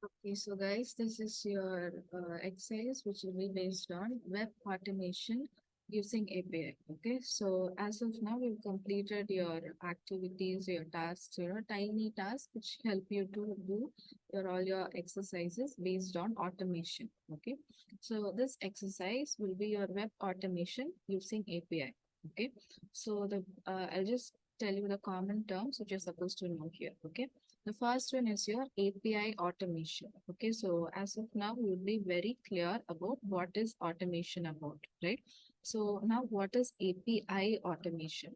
Okay, so guys, this is your exercise which will be based on web automation using API. Okay, so as of now, you've completed your activities, your tasks, tiny tasks which help you to do all your exercises based on automation. Okay, so this exercise will be your web automation using API. Okay, so I'll just tell you the common terms which you're supposed to know here. Okay, the first one is your API automation. Okay, so as of now, we'll be very clear about what is automation about, right? So now what is API automation?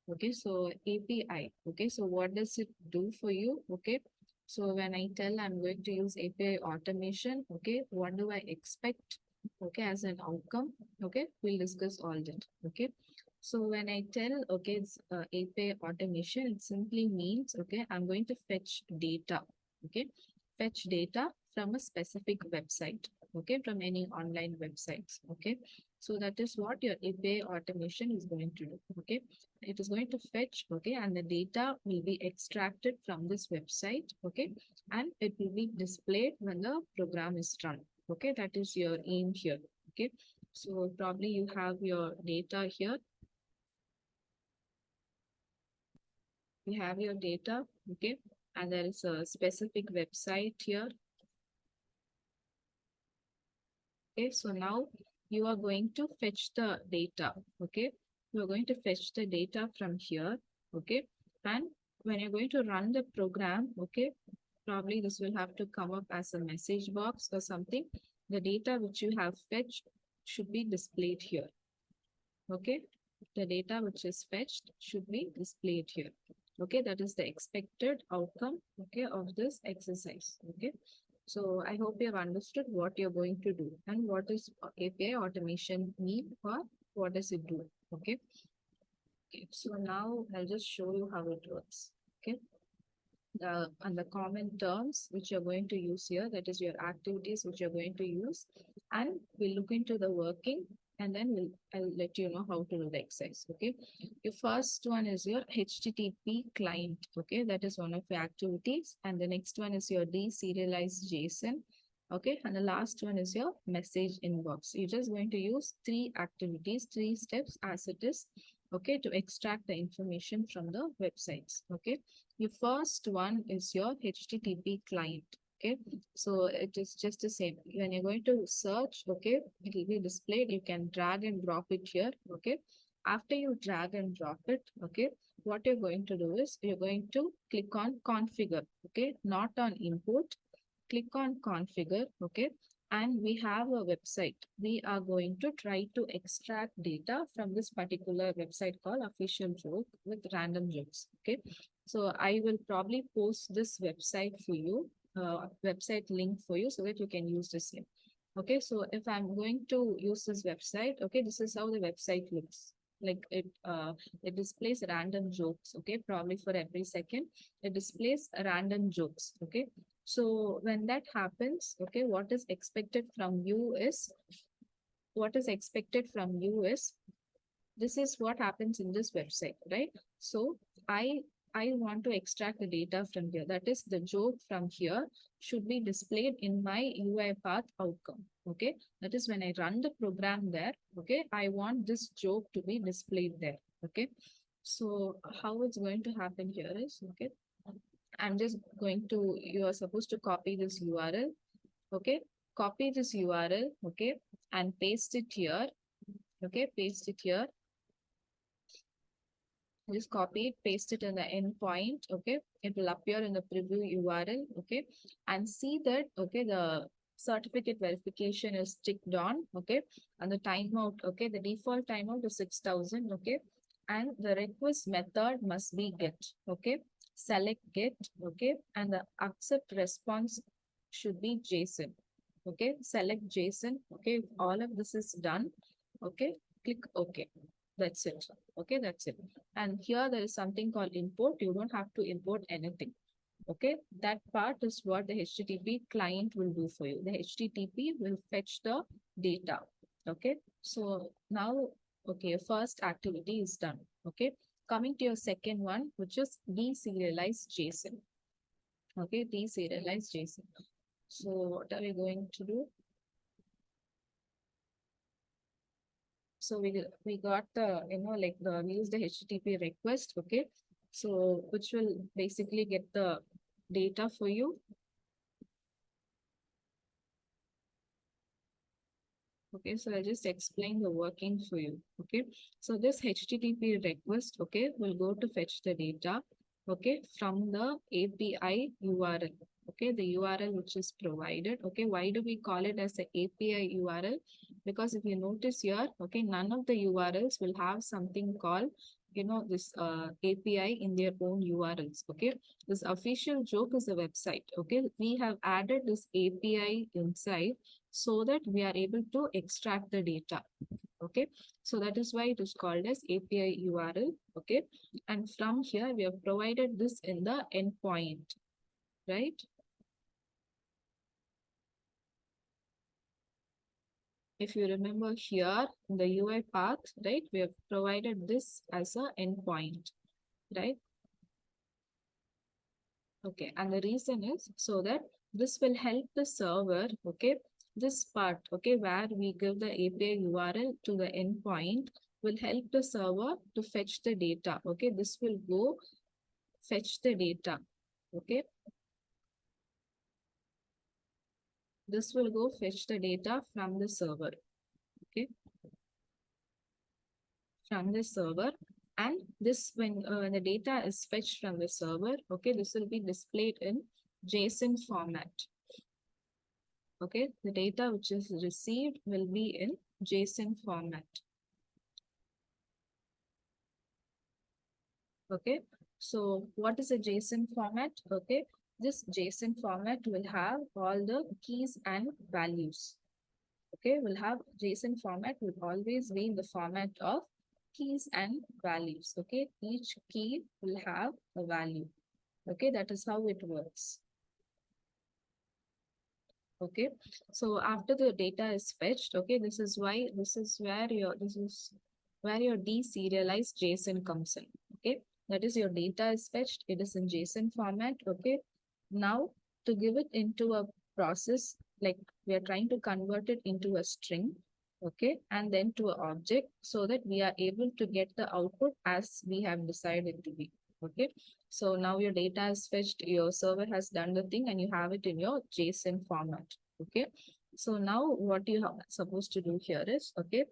Okay, so API. Okay, so what does it do for you? Okay, so when I tell I'm going to use API automation, okay, what do I expect? Okay, as an outcome, okay, we'll discuss all that. Okay, so when I tell, okay, it's API automation, it simply means, okay, I'm going to fetch data. Okay, fetch data from a specific website. Okay, from any online websites. Okay, so that is what your API automation is going to do. Okay, it is going to fetch, okay, and the data will be extracted from this website, okay, and it will be displayed when the program is run. Okay, that is your aim here. Okay, so probably you have your data here. You have your data, okay, and there is a specific website here. Okay, so now you are going to fetch the data. Okay, you are going to fetch the data from here. Okay, and when you're going to run the program, okay, probably this will have to come up as a message box or something. The data which you have fetched should be displayed here. Okay, the data which is fetched should be displayed here. Okay, that is the expected outcome, okay, of this exercise. Okay, so I hope you have understood what you're going to do and what is API automation mean or what does it do. Okay, okay, so now I'll just show you how it works. Okay, and the common terms which you're going to use here, that is your activities which you're going to use, and we'll look into the working, and then I'll let you know how to do the exercise. Okay, your first one is your HTTP client. Okay, that is one of your activities, and the next one is your deserialized JSON. Okay, and the last one is your message inbox. You're just going to use three activities, three steps as it is, okay, to extract the information from the websites. Okay, your first one is your HTTP client. Okay, so it is just the same. When you're going to search, okay, it will be displayed. You can drag and drop it here. Okay, after you drag and drop it, okay, what you're going to do is you're going to click on configure. Okay, not on import. Click on configure. Okay, and we have a website. We are going to try to extract data from this particular website called official joke with random jokes. Okay, so I will probably post this website for you, website link for you so that you can use the same. Okay, so if I'm going to use this website, okay, this is how the website looks. Like it displays random jokes. Okay, probably for every second, it displays random jokes. Okay, so when that happens, okay, what is expected from you is this is what happens in this website, right? So I I want to extract the data from here. That is the joke from here should be displayed in my UI path outcome. Okay. That is when I run the program there. Okay. I want this joke to be displayed there. Okay. So how it's going to happen here is, okay, I'm just going to, you are supposed to copy this URL. Okay. Copy this URL. Okay. And paste it here. Okay. Paste it here. Just copy it, paste it in the endpoint. Okay, it will appear in the preview URL. Okay, and see that, okay, the certificate verification is ticked on. Okay, and the timeout, okay, the default timeout is 6,000. Okay, and the request method must be get. Okay, select get. Okay, and the accept response should be JSON. Okay, select JSON. Okay, all of this is done. Okay, click OK. That's it. Okay, that's it. And here there is something called import. You don't have to import anything. Okay, that part is what the HTTP client will do for you. The HTTP will fetch the data. Okay, so now, okay, first activity is done. Okay, coming to your second one, which is deserialized JSON. Okay, deserialized JSON. So what are we going to do? So we got the, like we use the HTTP request, okay? So which will basically get the data for you. Okay, so I'll just explain the working for you. Okay, so this HTTP request, okay, will go to fetch the data, okay, from the API URL. Okay, the URL which is provided. Okay, why do we call it as a API URL? Because if you notice here, okay, none of the URLs will have something called, this API in their own URLs. Okay, this official joke is a website. Okay, we have added this API inside so that we are able to extract the data. Okay, so that is why it is called as API URL. Okay, and from here we have provided this in the endpoint, right? If you remember here in the UI path, right, we have provided this as a endpoint, right? Okay, and the reason is so that this will help the server, okay, this part, okay, where we give the API URL to the endpoint will help the server to fetch the data, okay, this will go fetch the data, okay, this will go fetch the data from the server, okay, from the server. And this, when the data is fetched from the server, okay, this will be displayed in JSON format. Okay, the data which is received will be in JSON format. Okay, so what is a JSON format? Okay, this JSON format will have all the keys and values. Okay, will have JSON format will always be in the format of keys and values. Okay, each key will have a value. Okay, that is how it works. Okay, so after the data is fetched, okay, this is where your deserialized JSON comes in. Okay, that is your data is fetched, it is in JSON format. Okay, now to give it into a process, like we are trying to convert it into a string, okay, and then to an object so that we are able to get the output as we have decided to be. Okay, so now your data is fetched, your server has done the thing, and you have it in your JSON format. Okay, so now what you are supposed to do here is, okay,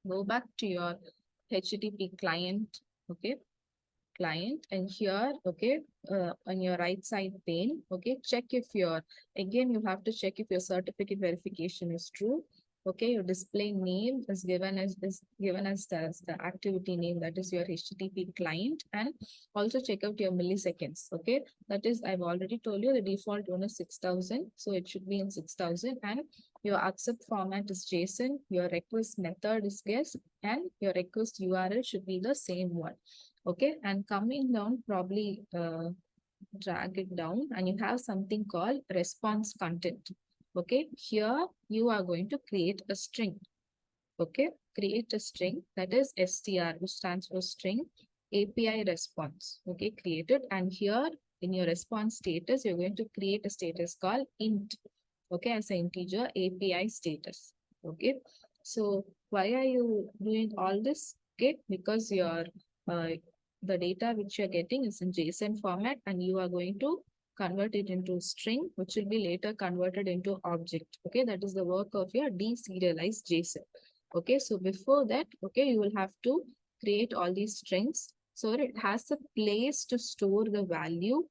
go back to your HTTP client, okay, client, and here, okay, on your right side pane, okay, check if your, again, you have to check if your certificate verification is true. Okay, your display name is given as the activity name, that is your HTTP client, and also check out your milliseconds. Okay, that is, I've already told you the default one is 6000, so it should be in 6000, and your accept format is JSON, your request method is guest, and your request URL should be the same one. Okay, and coming down, probably drag it down, and you have something called response content. Okay, here you are going to create a string. Okay, create a string, that is str, which stands for string API response. Okay, create it, and here in your response status you're going to create a status called int, okay, as an integer API status. Okay, so why are you doing all this? Okay, because your uh, the data which you're getting is in JSON format, and you are going to convert it into string, which will be later converted into object. Okay, that is the work of your deserialized JSON. Okay, so before that, okay, you will have to create all these strings so that it has a place to store the value.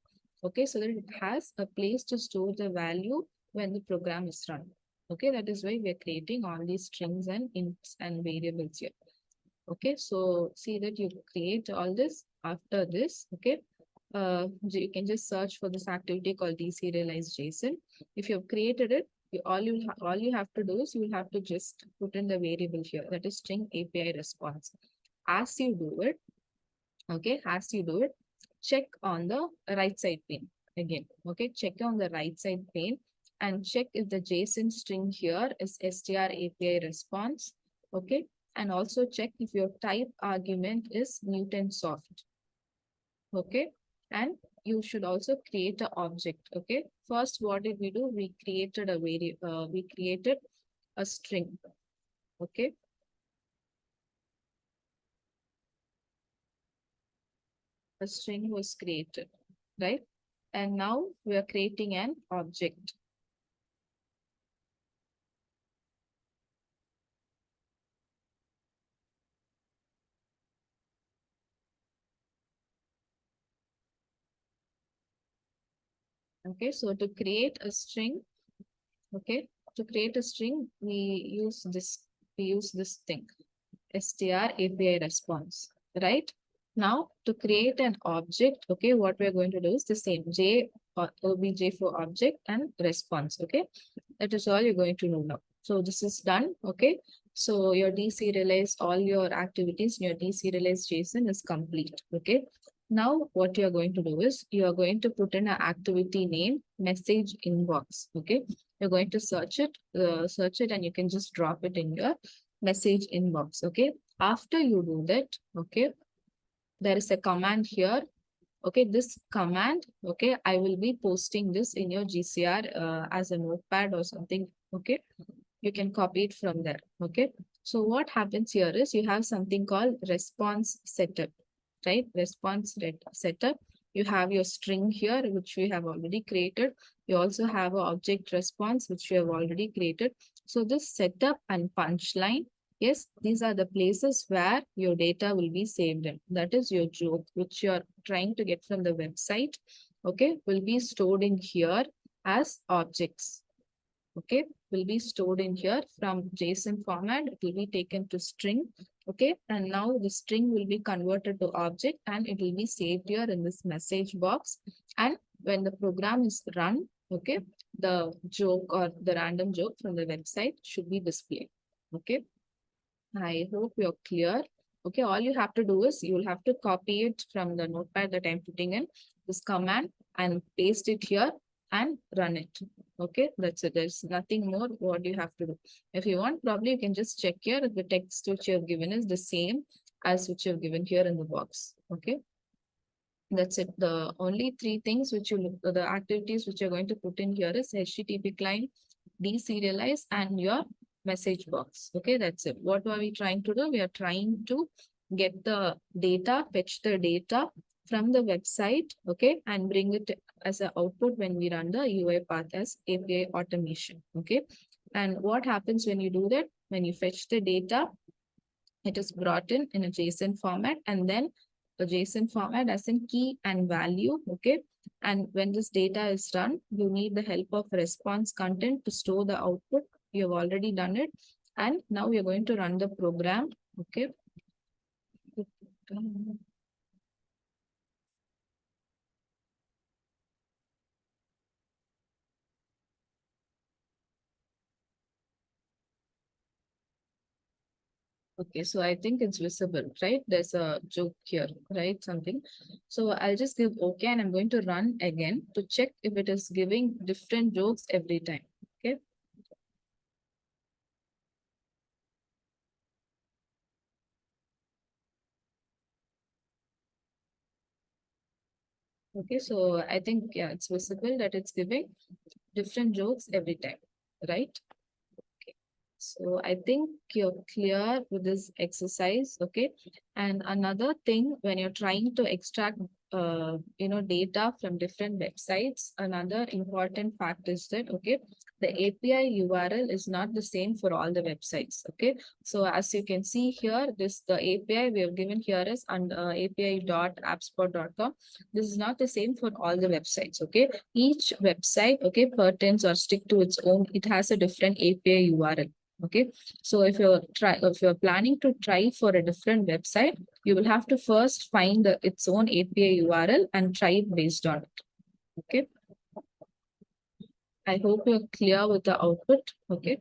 Okay, so that it has a place to store the value when the program is run. Okay, that is why we are creating all these strings and ints and variables here. Okay, so see that you create all this after this. Okay, you can just search for this activity called deserialized JSON. If you have created it, all you have to do is you will have to just put in the variable here, that is string API response. As you do it, okay, as you do it, check on the right side pane again. Okay, check on the right side pane and check if the JSON string here is str API response. Okay, and also check if your type argument is Newtonsoft. Okay, and you should also create an object. Okay. First, what did we do? We created a we created a string. Okay. A string was created, right? And now we are creating an object. Okay. So to create a string, okay, to create a string, we use this thing, str API response, right? Now to create an object, okay, what we're going to do is the same obj for object and response. Okay, that is all you're going to know now. So this is done. Okay, so your deserialize all your activities in your deserialize JSON is complete. Okay, now what you are going to do is you are going to put in an activity name message inbox. Okay, you're going to search it, and you can just drop it in your message inbox. Okay, after you do that, okay, there is a command here. Okay, this command, okay, I will be posting this in your GCR as a notepad or something. Okay, you can copy it from there. Okay, so what happens here is you have something called response setup, right? Setup. You have your string here, which we have already created. You also have an object response, which we have already created. So this setup and punchline, yes, these are the places where your data will be saved in. That is your joke, which you are trying to get from the website, okay, will be stored in here as objects. Okay, will be stored in here from JSON format. It will be taken to string. Okay, and now the string will be converted to object, and it will be saved here in this message box. And when the program is run, okay, the joke or the random joke from the website should be displayed. Okay, I hope you're clear. Okay, all you have to do is you'll have to copy it from the notepad that I'm putting in this command and paste it here and run it. Okay, that's it. There's nothing more what you have to do. If you want, probably you can just check here if the text which you have given is the same as which you have given here in the box. Okay, that's it. The only three things which you look, the activities which you're going to put in here is HTTP client, deserialize, and your message box. Okay, that's it. What are we trying to do? We are trying to get the data, fetch the data from the website, okay, and bring it as an output when we run the UI path as API automation. Okay, and what happens when you do that? When you fetch the data, it is brought in a JSON format, and then a JSON format as in key and value. Okay. And when this data is run, you need the help of response content to store the output. You have already done it. And now we are going to run the program. Okay. Okay, so I think it's visible, right? There's a joke here, right? Something. So I'll just give okay, and I'm going to run again to check if it is giving different jokes every time. Okay. Okay, so I think, yeah, it's visible that it's giving different jokes every time, right? Okay. So I think you're clear with this exercise, okay? And another thing, when you're trying to extract, data from different websites, another important fact is that, okay, the API URL is not the same for all the websites, okay? So as you can see here, the API we have given here is under api.appspot.com. This is not the same for all the websites, okay? Each website, okay, pertains or stick to its own, it has a different API URL. Okay, so if you're planning to try for a different website, you will have to first find its own API URL and try it based on it. Okay, I hope you're clear with the output. Okay.